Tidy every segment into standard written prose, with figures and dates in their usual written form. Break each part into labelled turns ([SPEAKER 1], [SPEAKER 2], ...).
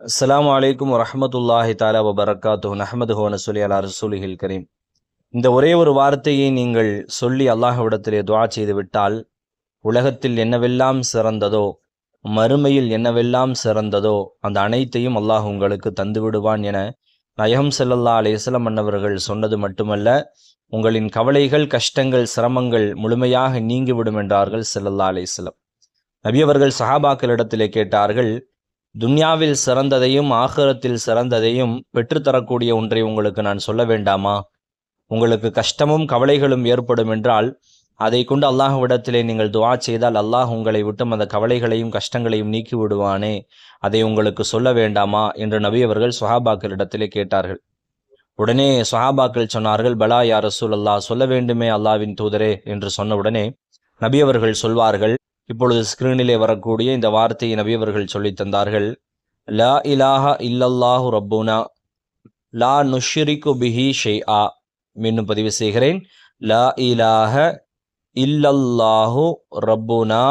[SPEAKER 1] அஸ்ஸலாமு அலைக்கும் வரஹ்மத்துல்லாஹி தஆலா வபரகாத்துஹு நஹ்மதுஹு வ நஸல்லி அலா ரசூலிஹில் கரீம். இந்த ஒரே ஒரு வார்த்தையை நீங்கள் சொல்லி அல்லாஹ்விடத்திலே துஆ செய்து விட்டால், உலகத்தில் என்னவெல்லாம் சிறந்ததோ, மறுமையில் என்னவெல்லாம் சிறந்ததோ அந்த அனைத்தையும் அல்லாஹ் உங்களுக்கு தந்து விடுவான் என நயகம் ஸல்லல்லாஹு அலைஹி வஸல்லம் அன்னவர்கள் சொன்னது மட்டுமல்ல, உங்களின் கவலைகள், கஷ்டங்கள், சிரமங்கள் முழுமையாக நீங்கிவிடும் என்றார்கள் ஸல்லல்லாஹு அலைஹி வஸல்லம். நபி அவர்கள் சஹாபாக்களிடத்திலே கேட்டார்கள், துன்யாவில் சிறந்ததையும் ஆகிரத்தில் சிறந்ததையும் பெற்றுத்தரக்கூடிய ஒன்றை உங்களுக்கு நான் சொல்ல வேண்டாமா? உங்களுக்கு கஷ்டமும் கவலைகளும் ஏற்படும் என்றால் அதை கொண்டு அல்லாஹ்விடத்திலே நீங்கள் துஆ செய்தால் அல்லாஹ் உங்களை விட்டும் அந்த கவலைகளையும் கஷ்டங்களையும் நீக்கி விடுவானே, அதை உங்களுக்கு சொல்ல வேண்டாமா என்று நபி அவர்கள் சஹாபாக்களிடத்திலே கேட்டார்கள். உடனே சஹாபாக்கள் சொன்னார்கள், பலா யா ரசூலல்லாஹ், சொல்ல வேண்டுமே அல்லாஹ்வின் தூதரே என்று சொன்ன உடனே நபி அவர்கள் சொல்வார்கள், இப்பொழுது ஸ்கிரீனிலே வரக்கூடிய இந்த வார்த்தையை நபி அவர்கள் சொல்லித் தந்தார்கள். லா இலாஹா இல்லல்லாஹு ரப்புனா லா நுஷ்ரிகு பிஹி ஷைஆ. மீண்டும் பதிவு செய்கிறேன். லா இலாஹ இல்லல்லாஹு ரப்புனா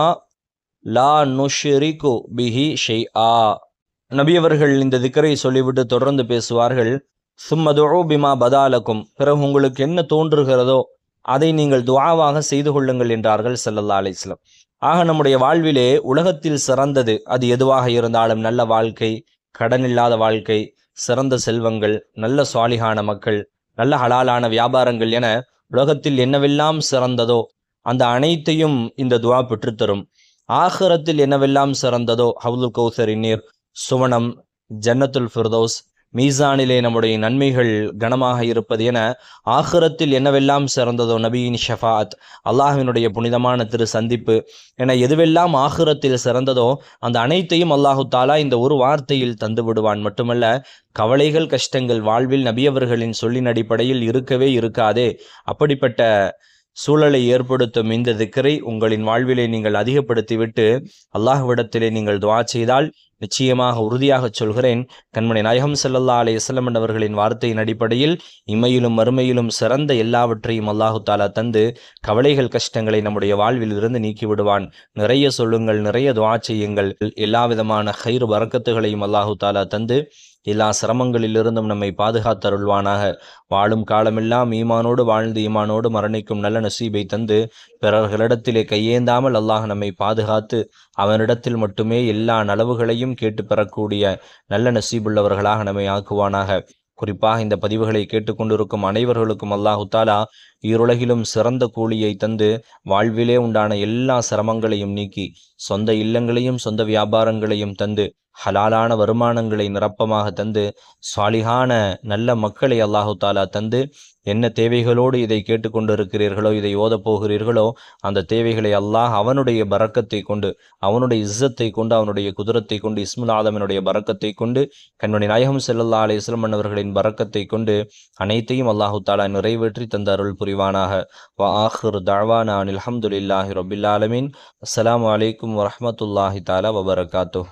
[SPEAKER 1] லா நுஷ்ரிகு பிஹி ஷைஆ. நபி அவர்கள் இந்த திக்ரை சொல்லிவிட்டு தொடர்ந்து பேசுவார்கள், சும்ம துஉ பிமா பதாலக்கும், பிறகு உங்களுக்கு என்ன தோன்றுகிறதோ அதை நீங்கள் துஆவாக செய்து கொள்ளுங்கள் என்றார்கள் ஸல்லல்லாஹு அலைஹி வஸல்லம். ஆக நம்முடைய வாழ்விலே உலகத்தில் சிறந்தது அது எதுவாக இருந்தாலும், நல்ல வாழ்க்கை, கடனில்லாத வாழ்க்கை, சிறந்த செல்வங்கள், நல்ல சாலிகான மக்கள், நல்ல ஹலாலான வியாபாரங்கள் என உலகத்தில் என்னவெல்லாம் சிறந்ததோ அந்த அனைத்தையும் இந்த துஆ பெற்றுத்தரும். ஆகிரத்தில் என்னவெல்லாம் சிறந்ததோ, ஹவுலுல் கௌசரின் நீர், சுவனம், ஜன்னத்துல் ஃபிர்தௌஸ், மீசானிலே நம்முடைய நன்மைகள் கனமாக இருப்பது என ஆகிரத்தில் என்னவெல்லாம் சிறந்ததோ, நபியின் ஷஃபாத், அல்லாஹ்வினுடைய புனிதமான திரு சந்திப்பு என எதுவெல்லாம் ஆகிரத்தில் சிறந்ததோ அந்த அனைத்தையும் அல்லாஹு தாலா இந்த ஒரு வார்த்தையில் தந்து விடுவான். மட்டுமல்ல, கவலைகள் கஷ்டங்கள் வாழ்வில் நபியவர்களின் சொல்லின் அடிப்படையில் இருக்கவே இருக்காதே. அப்படிப்பட்ட சூழலை ஏற்படுத்தும் இந்த திக்ரை உங்களின் வாழ்விலே நீங்கள் அதிகப்படுத்திவிட்டு அல்லாஹ்விடத்திலே நீங்கள் துஆ செய்தால் நிச்சயமாக உறுதியாக சொல்கிறேன், கண்மணி நாயகம் ஸல்லல்லாஹு அலைஹி வஸல்லம் அவர்களின் வார்த்தையின் அடிப்படையில் இம்மையிலும் மறுமையிலும் சிறந்த எல்லாவற்றையும் அல்லாஹு தாலா தந்து கவலைகள் கஷ்டங்களை நம்முடைய வாழ்வில் இருந்து நீக்கி விடுவான். நிறைய சொல்லுங்கள், நிறைய துஆ செய்யுங்கள். எல்லா விதமான ஹைர் பரக்கத்துகளையும் அல்லாஹு தாலா தந்து எல்லா சிரமங்களிலிருந்தும் நம்மை பாதுகாத்தருள்வானாக. வாழும் காலமெல்லாம் ஈமானோடு வாழ்ந்து ஈமானோடு மரணிக்கும் நல்ல நசீபை தந்து பிறர்களிடத்திலே கையேந்தாமல் அல்லாஹ் நம்மை பாதுகாத்து அவனிடத்தில் மட்டுமே எல்லா நலவுகளையும் கேட்டு பெறக்கூடிய நல்ல நசீபுள்ளவர்களாக நம்மை ஆக்குவானாக. குறிப்பாக இந்த பதிவுகளை கேட்டுக்கொண்டிருக்கும் அனைவர்களுக்கும் அல்லாஹு தாலா ஈருலகிலும் சிறந்த கூலியை தந்து வாழ்விலே உண்டான எல்லா சிரமங்களையும் நீக்கி சொந்த இல்லங்களையும் சொந்த வியாபாரங்களையும் தந்து ஹலாலான வருமானங்களை நிரப்பமாக தந்து சாலிகான நல்ல மக்களை அல்லாஹு தாலா தந்து என்ன தேவைகளோடு இதை கேட்டுக்கொண்டிருக்கிறீர்களோ, இதை ஓதப் போகிறீர்களோ அந்த தேவைகளை அல்லாஹ் அவனுடைய பரக்கத்தை கொண்டு, அவனுடைய இஸ்ஸத்தை கொண்டு, அவனுடைய குதிரத்தை கொண்டு, இஸ்முல் ஆதமினுடைய பரக்கத்தை கொண்டு, கண்மணி நாயகம் ஸல்லல்லாஹு அலைஹி வஸல்லம் அவர்களின் பரக்கத்தை கொண்டு அனைத்தையும் அல்லாஹு தாலா நிறைவேற்றி தந்த அருள் புரிவானாக. வ ஆஹிரு தஅவானா அனில் ஹம்துலில்லாஹி ரப்பில் ஆலமீன். அஸ்ஸலாமு அலைக்கும் வரஹ்மத்துல்லாஹி தஆலா வபரகாத்துஹு.